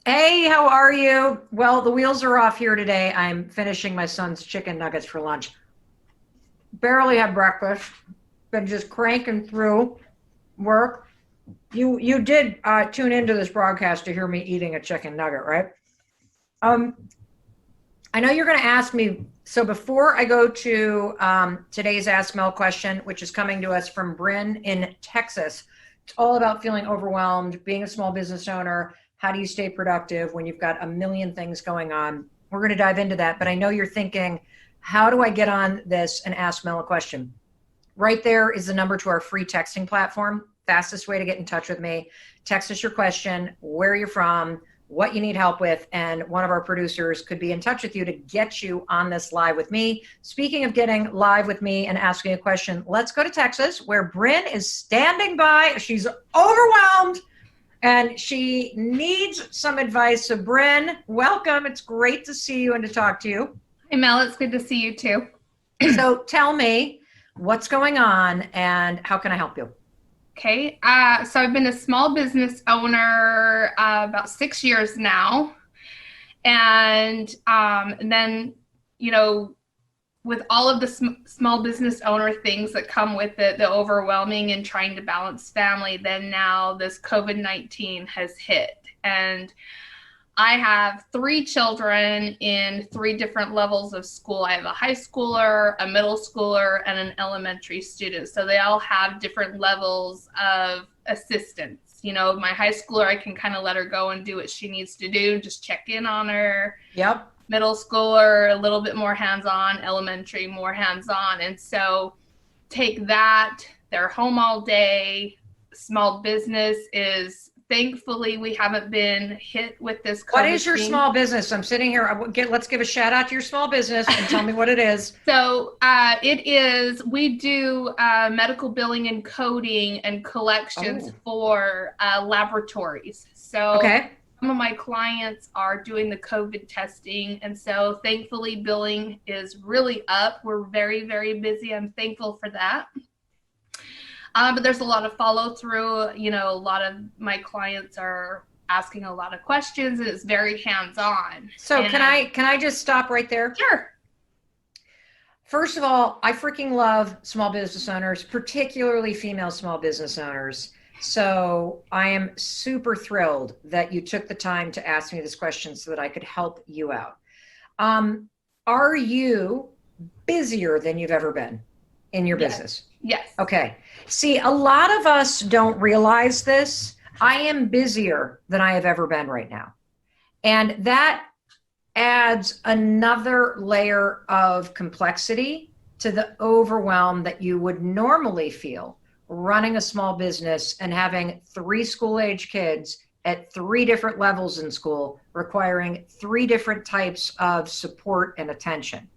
Hey, how are you? Well, the wheels are off here today. I'm finishing my son's chicken nuggets for lunch. Barely had breakfast. Been just cranking through work. You did tune into this broadcast to hear me eating a chicken nugget, right? Um, I know you're going to ask me. So before I go to today's Ask Mel question, which is coming to us from Bryn in Texas, it's all about feeling overwhelmed, being a small business owner. How do you stay productive when you've got a million things going on? We're going to dive into that, but I know you're thinking, how do I get on this and ask Mel a question? Right there is the number to our free texting platform. Fastest way to get in touch with me. Text us your question, where you're from, what you need help with, and one of our producers could be in touch with you to get you on this live with me. Speaking of getting live with me and asking a question, let's go to Texas where Bryn is standing by. She's overwhelmed and she needs some advice. So Bryn, welcome. It's great to see you and to talk to you. Hey Mel, it's good to see you too. So tell me what's going on and how can I help you? Okay, so I've been a small business owner about 6 years now, and then you know, with all of the small business owner things that come with it, the overwhelming and trying to balance family, then now this COVID-19 has hit, and I have three children in three different levels of school. I have a high schooler, a middle schooler, and an elementary student. So they all have different levels of assistance. My high schooler, I can kind of let her go and do what she needs to do, just check in on her. Yep. Middle schooler, a little bit more hands-on, elementary, more hands-on. And so take that, they're home all day. Small business is thankfully we haven't been hit with this What COVID is your thing. small business? I'm sitting here. Let's give a shout out to your small business and tell me what it is. So we do medical billing and coding and collections for laboratories. So Okay. some of my clients are doing the COVID testing. And so thankfully billing is really up. We're very, very busy. I'm thankful for that. But there's a lot of follow through. A lot of my clients are asking a lot of questions, and it's very hands on. So can I just stop right there? Sure. First of all, I freaking love small business owners, particularly female small business owners. So I am super thrilled that you took the time to ask me this question so that I could help you out. Are you busier than you've ever been in your business? Yes. Okay. See, a lot of us don't realize this. I am busier than I have ever been right now. And that adds another layer of complexity to the overwhelm that you would normally feel running a small business and having three school-age kids at three different levels in school, requiring three different types of support and attention.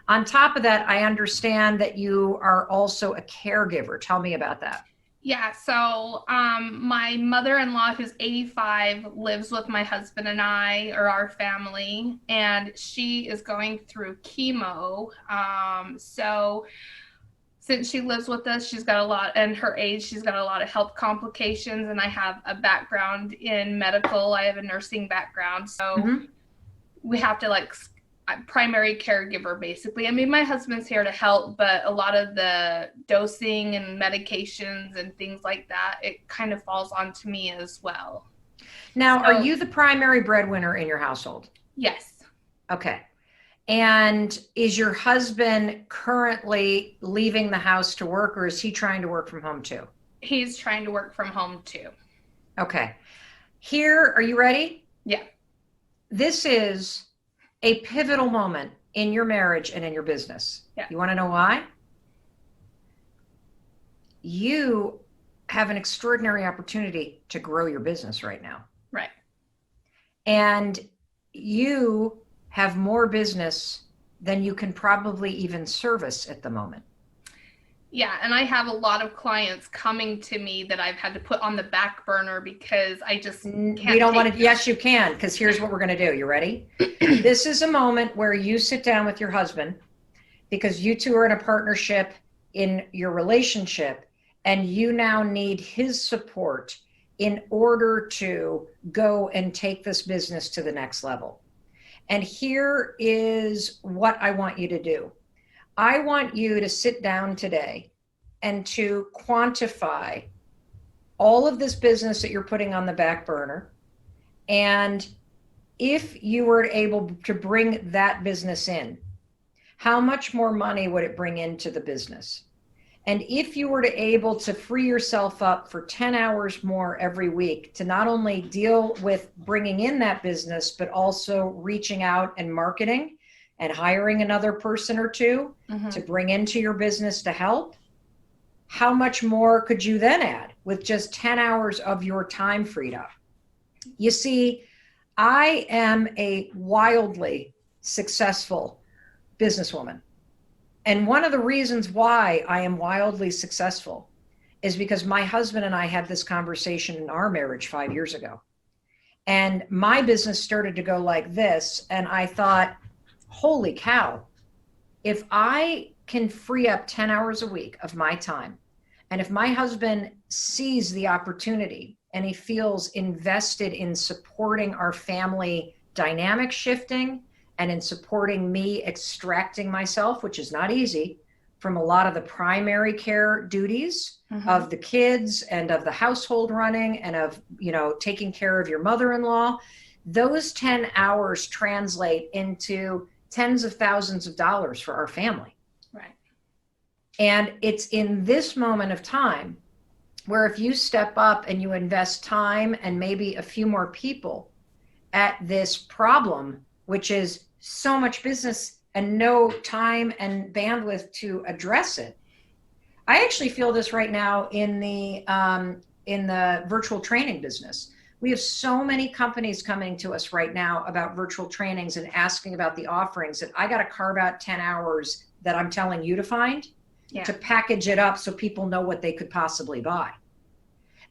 On top of that, I understand that you are also a caregiver. Tell me about that. Yeah, so my mother-in-law, who's 85, lives with my husband and I, or our family, and she is going through chemo. So since she lives with us, she's got a lot, and her age, she's got a lot of health complications, and I have a background in medical. I have a nursing background, so we have to primary caregiver basically. I mean, my husband's here to help, but a lot of the dosing and medications and things like that, it kind of falls onto me as well. Now, are you the primary breadwinner in your household? Yes. Okay. And is your husband currently leaving the house to work, or is he trying to work from home too? He's trying to work from home too. Okay. Here, are you ready? Yeah. This is a pivotal moment in your marriage and in your business. Yeah. You want to know why? You have an extraordinary opportunity to grow your business right now. Right. And you have more business than you can probably even service at the moment. Yeah, and I have a lot of clients coming to me that I've had to put on the back burner because I just can't. We don't want to. Yes, you can, because here's what we're going to do. You ready? This is a moment where you sit down with your husband, because you two are in a partnership in your relationship, and you now need his support in order to go and take this business to the next level. And here is what I want you to do. I want you to sit down today and to quantify all of this business that you're putting on the back burner. And if you were able to bring that business in, how much more money would it bring into the business? And if you were to able to free yourself up for 10 hours more every week to not only deal with bringing in that business, but also reaching out and marketing and hiring another person or two to bring into your business to help, how much more could you then add with just 10 hours of your time freed up? You see, I am a wildly successful businesswoman. And one of the reasons why I am wildly successful is because my husband and I had this conversation in our marriage 5 years ago. And my business started to go like this. And I thought, holy cow, if I can free up 10 hours a week of my time, and if my husband sees the opportunity and he feels invested in supporting our family dynamic shifting and in supporting me extracting myself, which is not easy, from a lot of the primary care duties of the kids and of the household running and of, taking care of your mother-in-law, those 10 hours translate into tens of thousands of dollars for our family. Right. And it's in this moment of time where if you step up and you invest time and maybe a few more people at this problem, which is so much business and no time and bandwidth to address it. I actually feel this right now in the virtual training business. We have so many companies coming to us right now about virtual trainings and asking about the offerings that I got to carve out 10 hours that I'm telling you to find to package it up so people know what they could possibly buy.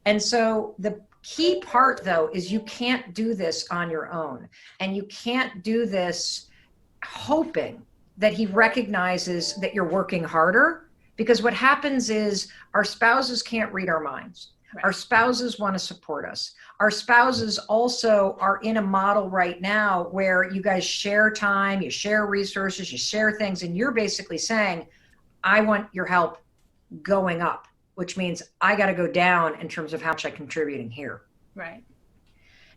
And so the key part, though, is you can't do this on your own. And you can't do this hoping that he recognizes that you're working harder, because what happens is our spouses can't read our minds. Right. Our spouses want to support us. Our spouses also are in a model right now where you guys share time, you share resources, you share things, and you're basically saying, I want your help going up, which means I got to go down in terms of how much I'm contributing here. Right.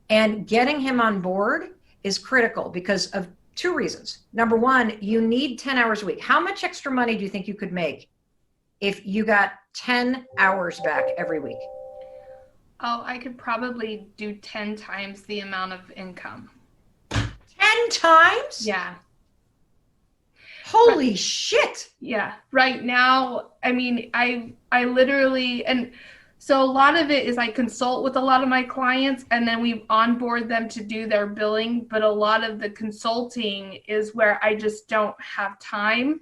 And getting him on board is critical because of two reasons. Number one, you need 10 hours a week. How much extra money do you think you could make if you got 10 hours back every week? Oh, I could probably do 10 times the amount of income. 10 times? Yeah. Holy shit. Yeah. Right now, I mean, I literally, and so a lot of it is I consult with a lot of my clients and then we onboard them to do their billing. But a lot of the consulting is where I just don't have time.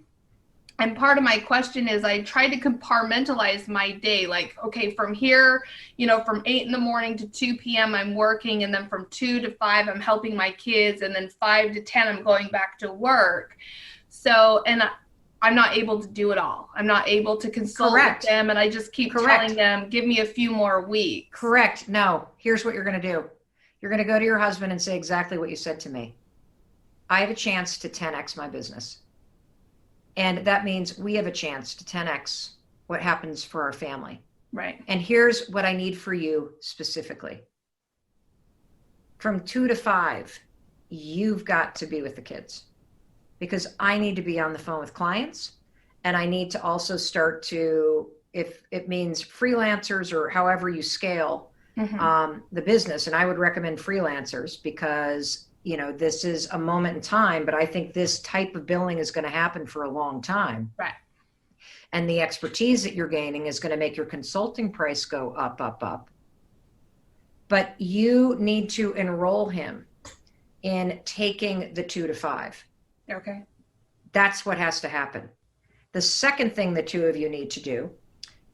And part of my question is I try to compartmentalize my day. Like, okay, from here, from 8 in the morning to 2 p.m. I'm working. And then from 2 to 5, I'm helping my kids. And then 5 to 10, I'm going back to work. So, and I'm not able to do it all. I'm not able to consult with them. And I just keep telling them, give me a few more weeks. Correct. No, here's what you're going to do. You're going to go to your husband and say exactly what you said to me. I have a chance to 10x my business. And that means we have a chance to 10x what happens for our family. Right. And here's what I need for you specifically. From 2 to 5, you've got to be with the kids. Because I need to be on the phone with clients, and I need to also start to, if it means freelancers or however you scale the business, and I would recommend freelancers because, this is a moment in time, but I think this type of billing is going to happen for a long time. Right. And the expertise that you're gaining is going to make your consulting price go up, up, up. But you need to enroll him in taking the 2 to 5. Okay. That's what has to happen. The second thing the two of you need to do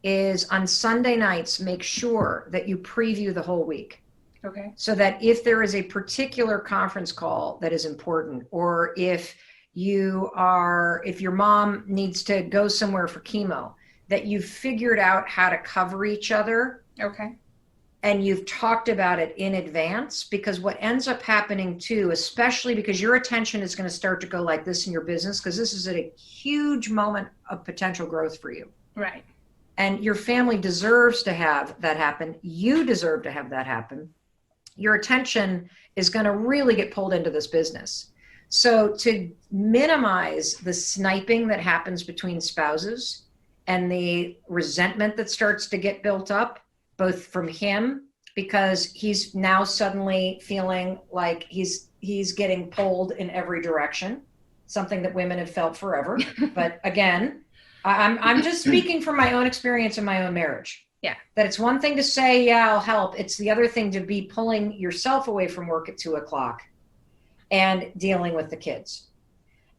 is on Sunday nights, make sure that you preview the whole week. Okay. So that if there is a particular conference call that is important, or if your mom needs to go somewhere for chemo, that you've figured out how to cover each other. Okay. and you've talked about it in advance, because what ends up happening too, especially because your attention is going to start to go like this in your business, because this is a huge moment of potential growth for you. Right. And your family deserves to have that happen. You deserve to have that happen. Your attention is going to really get pulled into this business. So to minimize the sniping that happens between spouses and the resentment that starts to get built up, both from him, because he's now suddenly feeling like he's getting pulled in every direction, something that women have felt forever. But again, I'm just speaking from my own experience in my own marriage. Yeah. That it's one thing to say, yeah, I'll help. It's the other thing to be pulling yourself away from work at 2:00 and dealing with the kids.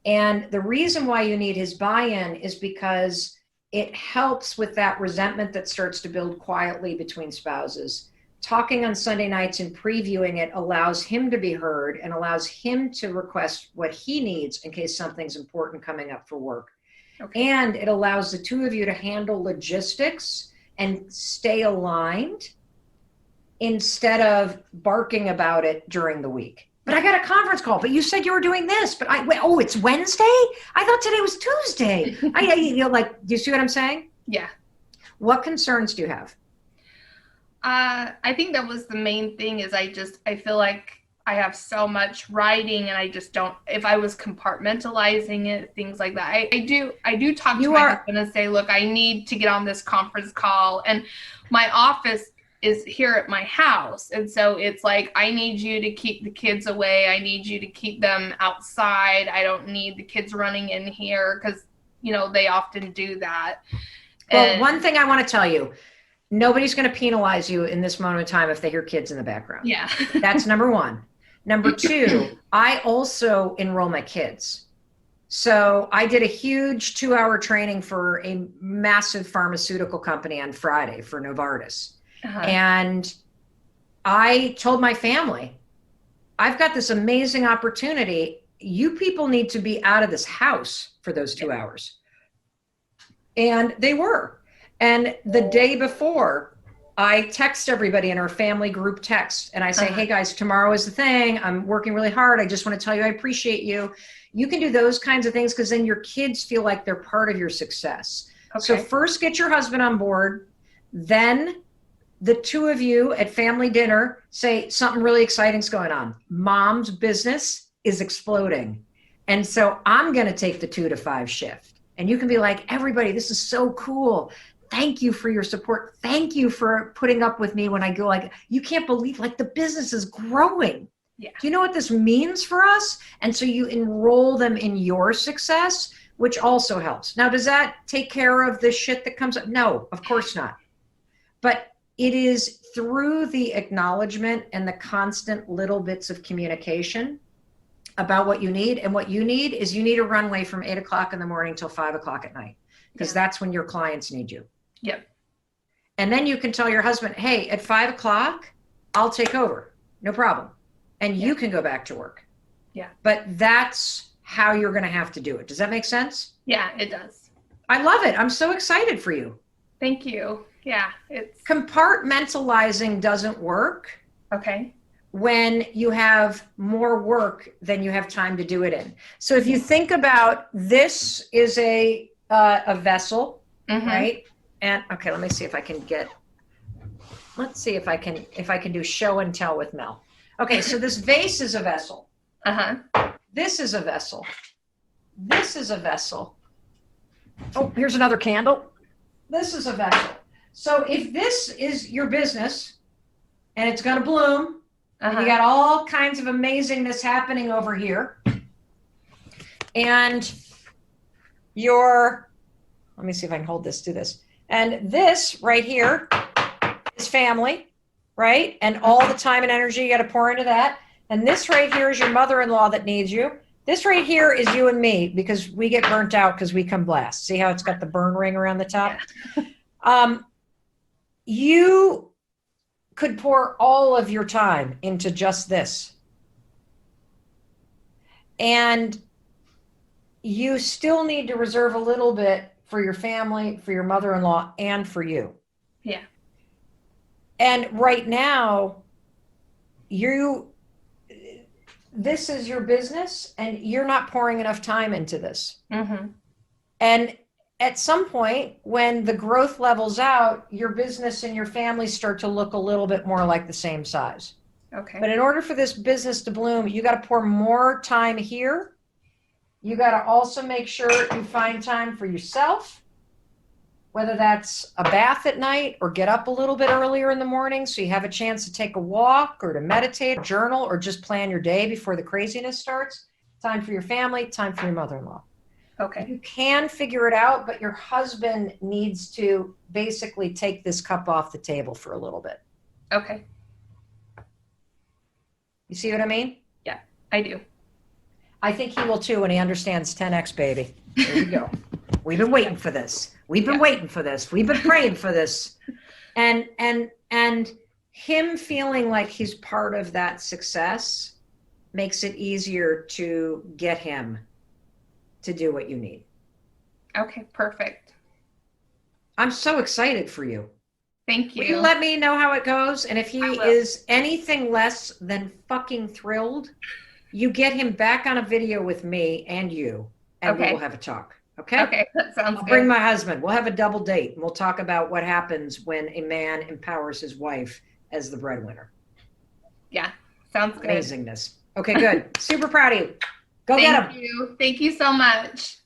And the reason why you need his buy-in is because it helps with that resentment that starts to build quietly between spouses. Talking on Sunday nights and previewing it allows him to be heard and allows him to request what he needs in case something's important coming up for work. Okay. And it allows the two of you to handle logistics and stay aligned instead of barking about it during the week. But I got a conference call, but you said you were doing this, but oh, it's Wednesday? I thought today was Tuesday. Do you see what I'm saying? Yeah. What concerns do you have? I think that was the main thing is I feel like I have so much writing and I just don't, if I was compartmentalizing it, things like that. I do talk to my husband and say, look, I need to get on this conference call, and my office is here at my house. And so it's like, I need you to keep the kids away. I need you to keep them outside. I don't need the kids running in here because, they often do that. Well, one thing I want to tell you, nobody's going to penalize you in this moment of time if they hear kids in the background. Yeah. That's number one. Number two, I also enroll my kids. So I did a huge 2-hour training for a massive pharmaceutical company on Friday for Novartis. Uh-huh. And I told my family, I've got this amazing opportunity. You people need to be out of this house for those 2 hours. And they were. And the day before, I text everybody in our family group text and I say, hey guys, tomorrow is the thing. I'm working really hard. I just want to tell you, I appreciate you. You can do those kinds of things because then your kids feel like they're part of your success. Okay. So first get your husband on board, then the two of you at family dinner say something really exciting's going on. Mom's business is exploding. And so I'm going to take the 2 to 5 shift. And you can be like, everybody, this is so cool. Thank you for your support. Thank you for putting up with me when I go like, you can't believe like the business is growing. Yeah. Do you know what this means for us? And so you enroll them in your success, which also helps. Now, does that take care of the shit that comes up? No, of course not. But it is through the acknowledgement and the constant little bits of communication about what you need. And what you need is you need a runway from 8:00 in the morning till 5:00 at night, because that's when your clients need you. Yep. And then you can tell your husband, hey, at 5:00, I'll take over. No problem. And you can go back to work. Yeah. But that's how you're going to have to do it. Does that make sense? Yeah, it does. I love it. I'm so excited for you. Thank you. Yeah. Compartmentalizing doesn't work. Okay. When you have more work than you have time to do it in. So if you think about this is a vessel, right? And okay, let me see if I can let's see if I can do show and tell with Mel. Okay, so this vase is a vessel. This is a vessel. This is a vessel. Oh, here's another candle. This is a vessel. So if this is your business and it's going to bloom, and you got all kinds of amazingness happening over here, and let me see if I can hold this, do this. And this right here is family, right? And all the time and energy you got to pour into that. And this right here is your mother-in-law that needs you. This right here is you and me, because we get burnt out because we come blast. See how it's got the burn ring around the top? Yeah. You could pour all of your time into just this. And you still need to reserve a little bit for your family, for your mother-in-law, and for you. Yeah. And right now, you, this is your business and you're not pouring enough time into this. Mm-hmm. And at some point, when the growth levels out, your business and your family start to look a little bit more like the same size. Okay. But in order for this business to bloom, you got to pour more time here. You got to also make sure you find time for yourself, whether that's a bath at night or get up a little bit earlier in the morning so you have a chance to take a walk or to meditate, journal, or just plan your day before the craziness starts. Time for your family, time for your mother-in-law. Okay. You can figure it out, but your husband needs to basically take this cup off the table for a little bit. Okay. You see what I mean? Yeah, I do. I think he will too when he understands 10X, baby. There you go. We've been waiting for this. We've been waiting for this. We've been praying for this. And him feeling like he's part of that success makes it easier to get him to do what you need. Okay, perfect. I'm so excited for you. Thank you. Will you let me know how it goes? And if he is anything less than fucking thrilled, you get him back on a video with me and you, and we will have a talk. Okay? Okay, that sounds good. Bring my husband. We'll have a double date. And we'll talk about what happens when a man empowers his wife as the breadwinner. Yeah, sounds good. Amazingness. Okay, good. Super proud of you. Go get him. Thank you. Thank you so much.